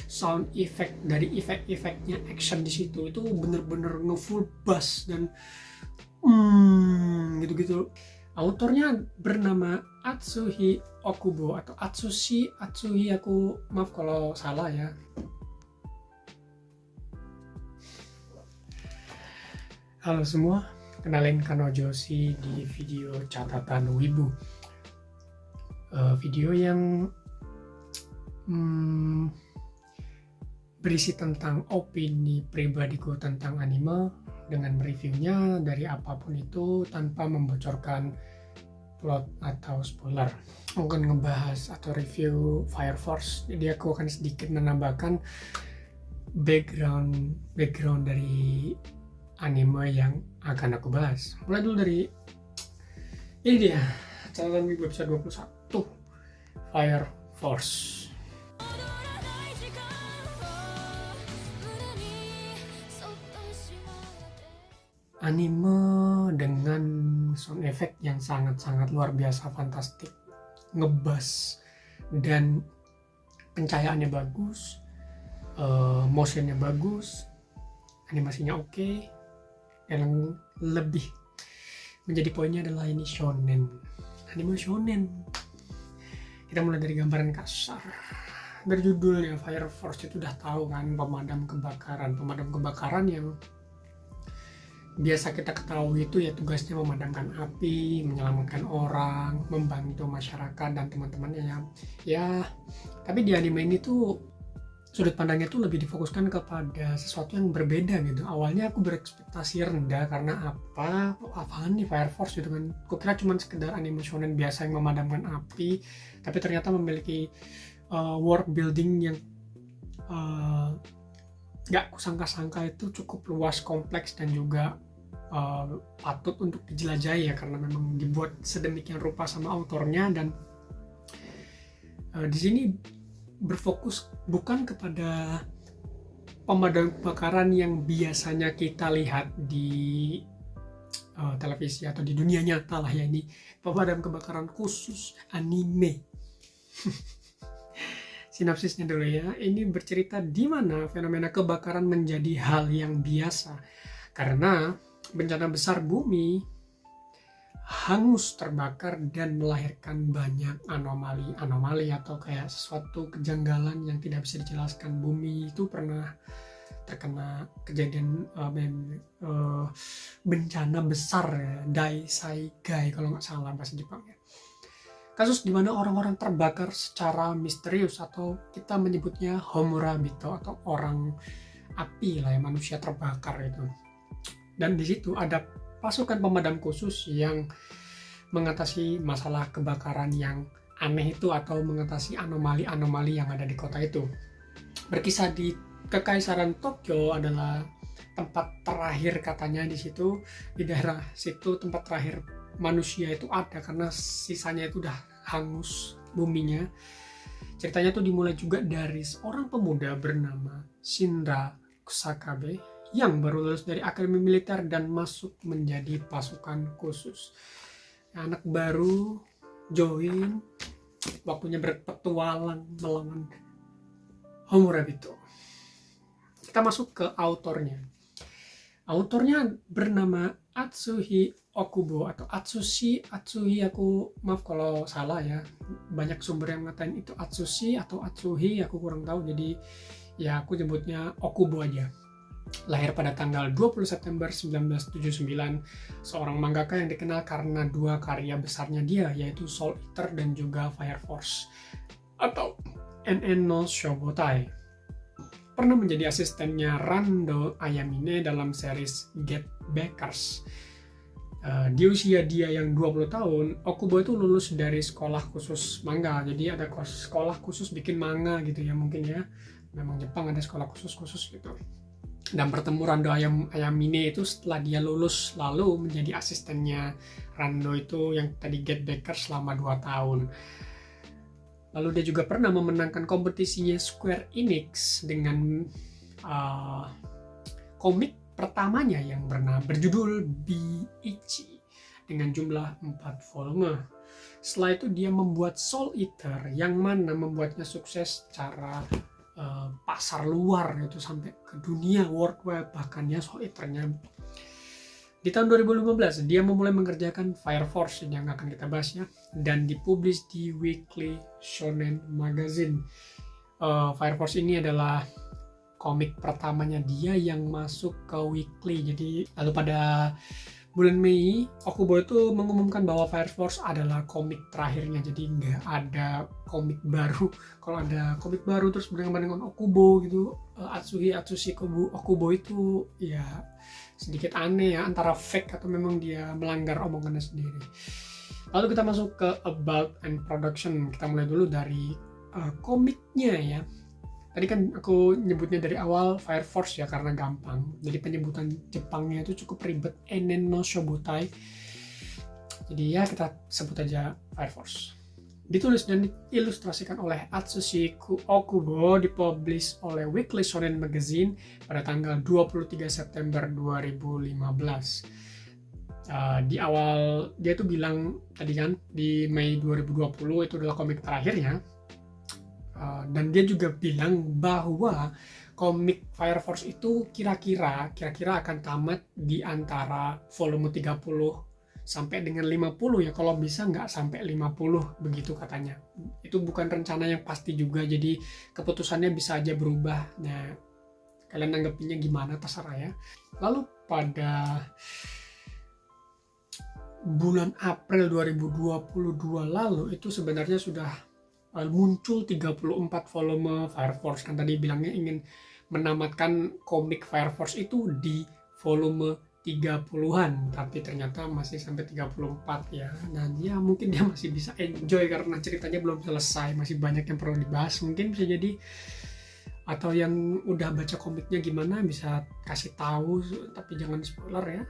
sound effect dari efek-efeknya action di situ itu bener-bener nge-full bass dan gitu-gitu. Autornya bernama Atsushi Okubo atau Atsushi, aku maaf kalau salah ya. Halo semua, kenalin Kanojoshi di video catatan Wibu. Video yang berisi tentang opini pribadiku tentang anime dengan reviewnya dari apapun itu tanpa membocorkan plot atau spoiler. Mungkin ngebahas atau review Fire Force, jadi aku akan sedikit menambahkan background dari anime yang akan aku bahas. Mulai dulu dari ini dia, catatan Wibu episode 21, Fire Force. Anime dengan sound effect yang sangat-sangat luar biasa, fantastik, ngebas, dan pencahayaannya bagus, motionnya bagus, animasinya oke, dan lebih menjadi poinnya adalah ini shonen, anime shonen. Kita mulai dari gambaran kasar. Dari judulnya Fire Force itu udah tahu kan, pemadam kebakaran yang biasa kita ketahui itu ya tugasnya memadamkan api, menyelamatkan orang, membantu masyarakat dan teman-temannya ya. Tapi di anime ini tuh sudut pandangnya tuh lebih difokuskan kepada sesuatu yang berbeda gitu. Awalnya aku berekspektasi rendah karena apaan nih Fire Force gitu kan. Kukira cuma sekedar anime shonen biasa yang memadamkan api, tapi ternyata memiliki world building yang gak kusangka-sangka itu cukup luas, kompleks, dan juga patut untuk dijelajahi ya, karena memang dibuat sedemikian rupa sama autornya. Dan di sini berfokus bukan kepada pemadam kebakaran yang biasanya kita lihat di televisi atau di dunia nyata lah ya. Ini pemadam kebakaran khusus anime. Sinopsisnya dulu ya. Ini bercerita di mana fenomena kebakaran menjadi hal yang biasa karena bencana besar bumi hangus, terbakar, dan melahirkan banyak anomali atau kayak sesuatu kejanggalan yang tidak bisa dijelaskan. Bumi itu pernah terkena kejadian bencana besar ya, Daisaigai kalau nggak salah bahasa Jepangnya. Kasus di mana orang-orang terbakar secara misterius atau kita menyebutnya homurabito atau orang api lah ya, manusia terbakar itu. Dan di situ ada pasukan pemadam khusus yang mengatasi masalah kebakaran yang aneh itu atau mengatasi anomali-anomali yang ada di kota itu. Berkisah di Kekaisaran Tokyo adalah tempat terakhir katanya di situ, di daerah situ tempat terakhir manusia itu ada karena sisanya itu udah hangus buminya. Ceritanya tuh dimulai juga dari seorang pemuda bernama Shinra Kusakabe yang baru lulus dari akademi militer dan masuk menjadi pasukan khusus. Anak baru join, waktunya berpetualang melawan homurabito. Kita masuk ke autornya. Autornya bernama Atsushi Okubo atau Atsushi, aku maaf kalau salah ya. Banyak sumber yang ngatain itu Atsushi atau Atsuhi, aku kurang tahu. Jadi ya aku nyebutnya Okubo aja. Lahir pada tanggal 20 September 1979, seorang mangaka yang dikenal karena dua karya besarnya dia, yaitu Soul Eater dan juga Fire Force atau NN no Shogotai. Pernah menjadi asistennya Rando Ayamine dalam series Get Backers. Di usia dia yang 20 tahun, Okubo itu lulus dari sekolah khusus manga. Jadi ada sekolah khusus bikin manga gitu ya, mungkin ya. Memang Jepang ada sekolah khusus gitu. Dan bertemu Rando Ayamine itu setelah dia lulus lalu menjadi asistennya Rando itu yang tadi Get Backers selama 2 tahun. Lalu dia juga pernah memenangkan kompetisinya Square Enix dengan komik pertamanya yang berjudul Biichi dengan jumlah 4 volume. Setelah itu dia membuat Soul Eater yang mana membuatnya sukses secara pasar luar gitu, sampai ke dunia worldwide bahkan ya. So ternyata di tahun 2015 dia memulai mengerjakan Fire Force yang akan kita bahas ya, dan dipublish di Weekly Shonen Magazine. Fire Force ini adalah komik pertamanya dia yang masuk ke weekly. Jadi lalu pada bulan Mei, Okubo itu mengumumkan bahwa Fire Force adalah komik terakhirnya. Jadi nggak ada komik baru. Kalau ada komik baru terus dengan Okubo gitu, Atsushi Okubo itu ya sedikit aneh ya, antara fake atau memang dia melanggar omongannya sendiri. Lalu kita masuk ke About and Production. Kita mulai dulu dari komiknya ya. Tadi kan aku nyebutnya dari awal Fire Force ya karena gampang. Jadi penyebutan Jepangnya itu cukup ribet, Enen no Shobutai. Jadi ya kita sebut aja Fire Force. Ditulis dan diilustrasikan oleh Atsushi Okubo, dipublish oleh Weekly Shonen Magazine pada tanggal 23 September 2015. Di awal dia tuh bilang tadi kan di Mei 2020 itu adalah komik terakhirnya. Dan dia juga bilang bahwa komik Fire Force itu kira-kira akan tamat di antara volume 30 sampai dengan 50 ya, kalau bisa nggak sampai 50 begitu katanya. Itu bukan rencana yang pasti juga, jadi keputusannya bisa aja berubah. Nah, kalian nanggepinnya gimana terserah ya. Lalu pada bulan April 2022 lalu itu sebenarnya sudah muncul 34 volume Fire Force. Kan tadi bilangnya ingin menamatkan komik Fire Force itu di volume 30-an, tapi ternyata masih sampai 34 ya. Dan ya mungkin dia masih bisa enjoy karena ceritanya belum selesai, masih banyak yang perlu dibahas mungkin bisa jadi. Atau yang udah baca komiknya gimana bisa kasih tahu, tapi jangan spoiler ya.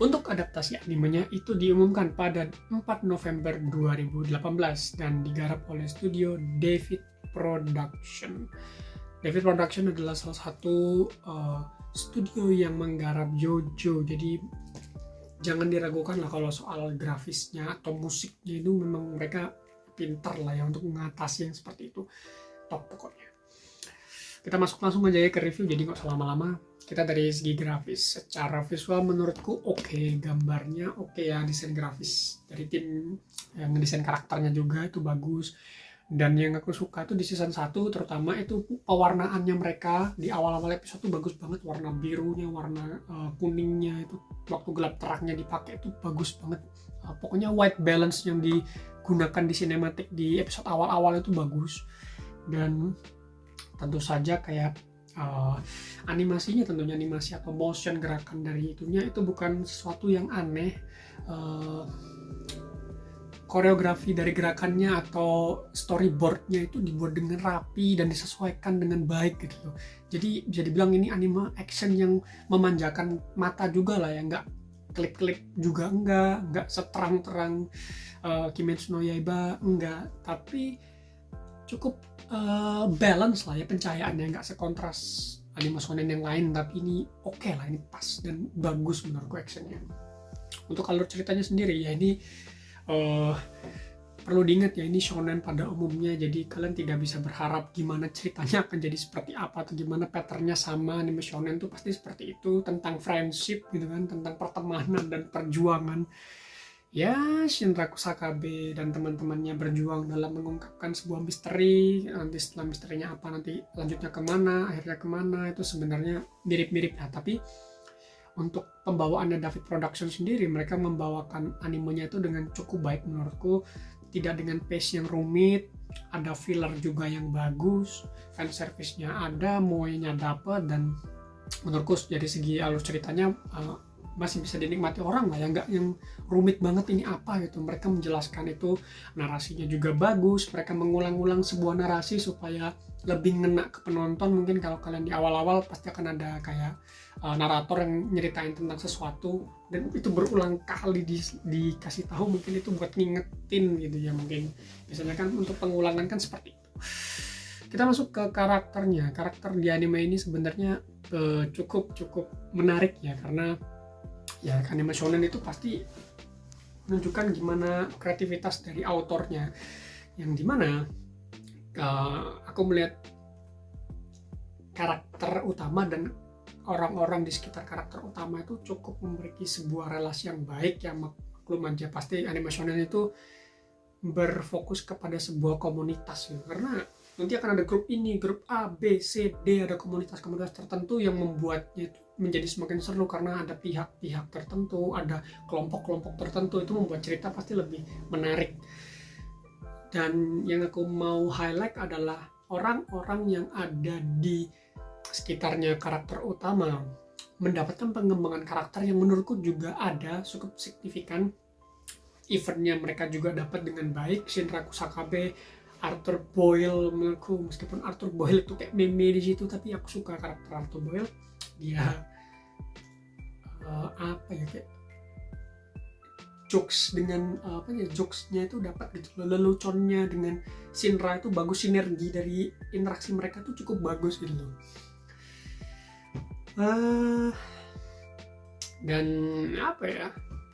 Untuk adaptasi animenya itu diumumkan pada 4 November 2018 dan digarap oleh studio David Production. David Production adalah salah satu studio yang menggarap JoJo, jadi jangan diragukan lah kalau soal grafisnya atau musiknya, itu memang mereka pintar lah ya untuk mengatasi yang seperti itu. Top pokoknya. Kita masuk langsung aja ya ke review, jadi nggak usah lama-lama. Kita dari segi grafis, secara visual menurutku oke, gambarnya oke ya, desain grafis dari tim yang ngedesain karakternya juga itu bagus. Dan yang aku suka tuh di season 1 terutama itu pewarnaannya mereka di awal-awal episode tuh bagus banget, warna birunya, warna kuningnya itu waktu gelap terangnya dipakai itu bagus banget. Pokoknya white balance yang digunakan di sinematik di episode awal-awal itu bagus. Dan tentu saja kayak animasinya, tentunya animasi atau motion gerakan dari itunya itu bukan sesuatu yang aneh. Koreografi dari gerakannya atau storyboardnya itu dibuat dengan rapi dan disesuaikan dengan baik gitu loh. Jadi bisa dibilang ini anime action yang memanjakan mata juga lah ya, nggak klik-klik juga nggak seterang-terang Kimetsu no Yaiba enggak, tapi cukup balance lah ya pencahayaannya, nggak sekontras anime shonen yang lain, tapi ini oke lah, ini pas dan bagus menurutku actionnya. Untuk alur ceritanya sendiri ya ini perlu diingat ya, ini shonen pada umumnya, jadi kalian tidak bisa berharap gimana ceritanya akan jadi seperti apa atau gimana patternnya sama anime shonen tuh pasti seperti itu, tentang friendship gitu kan, tentang pertemanan dan perjuangan. Ya, Shinraku Sakabe dan teman-temannya berjuang dalam mengungkapkan sebuah misteri. Nanti setelah misterinya apa, nanti lanjutnya kemana, akhirnya kemana, itu sebenarnya mirip-mirip ya. Tapi untuk pembawaannya David Production sendiri, mereka membawakan animenya itu dengan cukup baik menurutku. Tidak dengan pace yang rumit, ada filler juga yang bagus, fanservice-nya ada, moe-nya dapet, dan menurutku dari segi alur ceritanya masih bisa dinikmati orang lah ya, nggak yang rumit banget ini apa gitu. Mereka menjelaskan itu, narasinya juga bagus, mereka mengulang-ulang sebuah narasi supaya lebih ngena ke penonton. Mungkin kalau kalian di awal-awal pasti akan ada kayak narator yang nyeritain tentang sesuatu dan itu berulang kali dikasih tahu, mungkin itu buat ngingetin gitu ya, mungkin biasanya kan untuk pengulangan kan seperti itu. Kita masuk ke karakternya. Karakter di anime ini sebenarnya cukup menarik ya, karena ya anime shonen itu pasti menunjukkan gimana kreativitas dari autornya, yang dimana aku melihat karakter utama dan orang-orang di sekitar karakter utama itu cukup memiliki sebuah relasi yang baik. Ya maklum aja, pasti anime shonen itu berfokus kepada sebuah komunitas ya. Karena nanti akan ada grup ini, grup A, B, C, D, ada komunitas-komunitas tertentu yang membuatnya itu menjadi semakin seru karena ada pihak-pihak tertentu, ada kelompok-kelompok tertentu, itu membuat cerita pasti lebih menarik. Dan yang aku mau highlight adalah orang-orang yang ada di sekitarnya karakter utama mendapatkan pengembangan karakter yang menurutku juga ada cukup signifikan. Eventnya mereka juga dapat dengan baik. Shinra Kusakabe, Arthur Boyle, menurutku meskipun Arthur Boyle itu kayak meme di situ, tapi aku suka karakter Arthur Boyle. Dia kayak jokes dengan jokesnya itu dapat gitu, leluconnya dengan Shinra itu bagus, sinergi dari interaksi mereka tuh cukup bagus gitu loh. Dan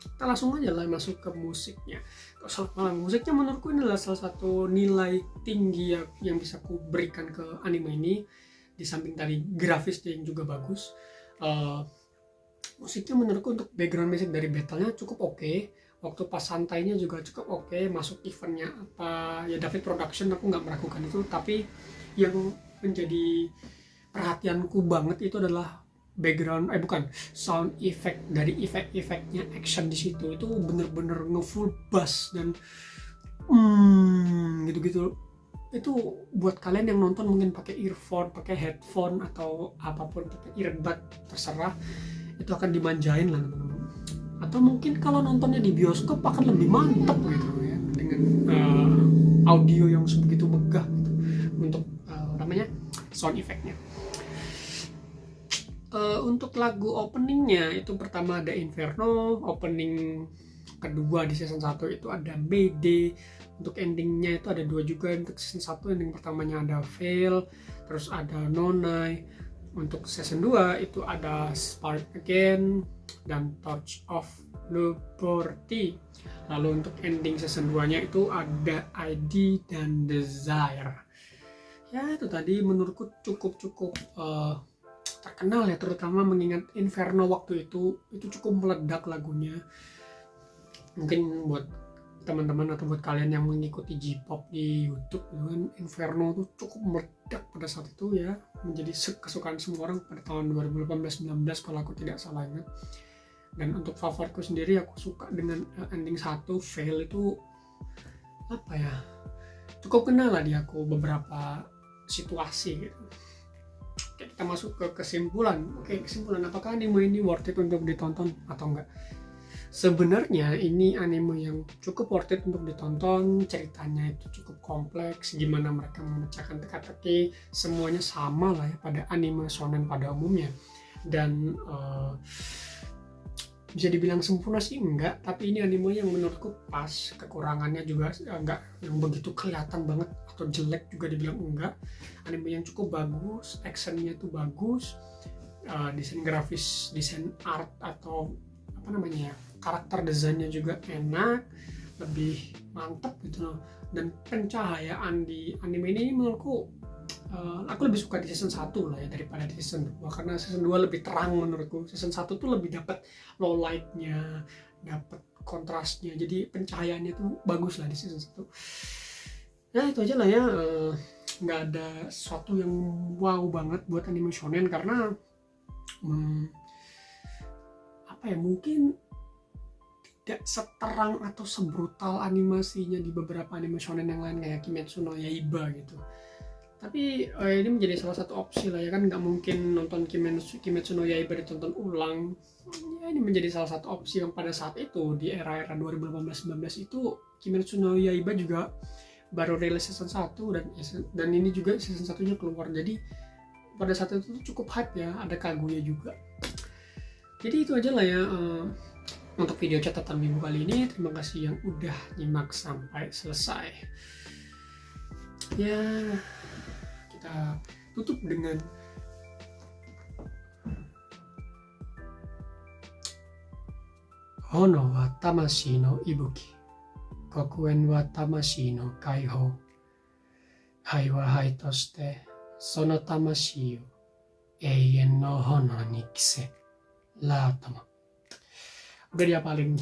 kita langsung aja lah masuk ke musiknya. Musiknya menurutku ini adalah salah satu nilai tinggi yang bisa aku berikan ke anime ini. Di samping tadi grafisnya yang juga bagus, musiknya menurutku untuk background music dari battle-nya cukup oke. Waktu pas santainya juga cukup oke. Masuk eventnya ya David Production, aku nggak meragukan itu. Tapi yang menjadi perhatianku banget itu adalah sound effect dari efek-efeknya action di situ. Itu bener-bener nge-full bass dan gitu-gitu. Itu buat kalian yang nonton mungkin pakai earphone, pakai headphone atau apapun, pakai earbud, terserah, itu akan dimanjain lah teman-teman. Atau mungkin kalau nontonnya di bioskop akan lebih mantap gitu ya, dengan audio yang sebegitu megah gitu, untuk sound effect-nya. Untuk lagu openingnya itu pertama ada Inferno, opening kedua di season 1 itu ada Mayday, untuk endingnya itu ada 2 juga. Untuk season 1 ending pertamanya ada Veil, terus ada Nonai. Untuk season 2 itu ada Spark Again dan Torch of Liberty. Lalu untuk ending season 2 nya itu ada ID dan Desire. Ya itu tadi menurutku cukup terkenal ya, terutama mengingat Inferno waktu itu cukup meledak lagunya. Mungkin buat teman-teman atau buat kalian yang mengikuti J-pop di YouTube, Inferno itu cukup meledak pada saat itu ya, menjadi kesukaan semua orang pada tahun 2018-19 kalau aku tidak salah ingat. Dan untuk favoritku sendiri, aku suka dengan ending 1 Veil itu cukup kenal lah di aku beberapa situasi gitu. Kita masuk ke kesimpulan. Kesimpulan, apakah anime ini worth it untuk ditonton atau enggak? Sebenarnya ini anime yang cukup worth it untuk ditonton. Ceritanya itu cukup kompleks, gimana mereka memecahkan teka-teki, semuanya sama lah ya pada anime shonen pada umumnya. Dan bisa dibilang sempurna sih enggak, tapi ini anime yang menurutku pas. Kekurangannya juga enggak yang begitu kelihatan banget atau jelek juga dibilang enggak. Anime yang cukup bagus, actionnya tuh bagus, desain grafis, desain art atau karakter desainnya juga enak, lebih mantap gitu loh. Dan pencahayaan di anime ini menurutku aku lebih suka di season 1 lah ya daripada di season 2, karena season 2 lebih terang menurutku. Season 1 tuh lebih dapat low light-nya, dapat kontrasnya, jadi pencahayaannya tuh bagus lah di season 1. Ya itu aja lah ya, nggak ada sesuatu yang wow banget buat anime shonen karena mungkin tidak seterang atau sebrutal animasinya di beberapa anime shonen yang lain kayak Kimetsu no Yaiba gitu. Tapi ini menjadi salah satu opsi lah ya, kan nggak mungkin nonton Kimetsu no Yaiba ditonton ulang. Ya, ini menjadi salah satu opsi yang pada saat itu di era-era 2018-19 itu Kimetsu no Yaiba juga baru rilis season 1 dan ini juga season 1-nya keluar. Jadi pada saat itu cukup hype ya, ada Kaguya juga. Jadi itu aja lah ya untuk video catatan minggu kali ini. Terima kasih yang udah nyimak sampai selesai. Ya, kita tutup dengan Hono wa tamashi no ibuki, kokuen wa tamashi no kaiho, hai wa hai toshite sono tamashi o Eien no Hono ni Kise Latama. Udah dia paling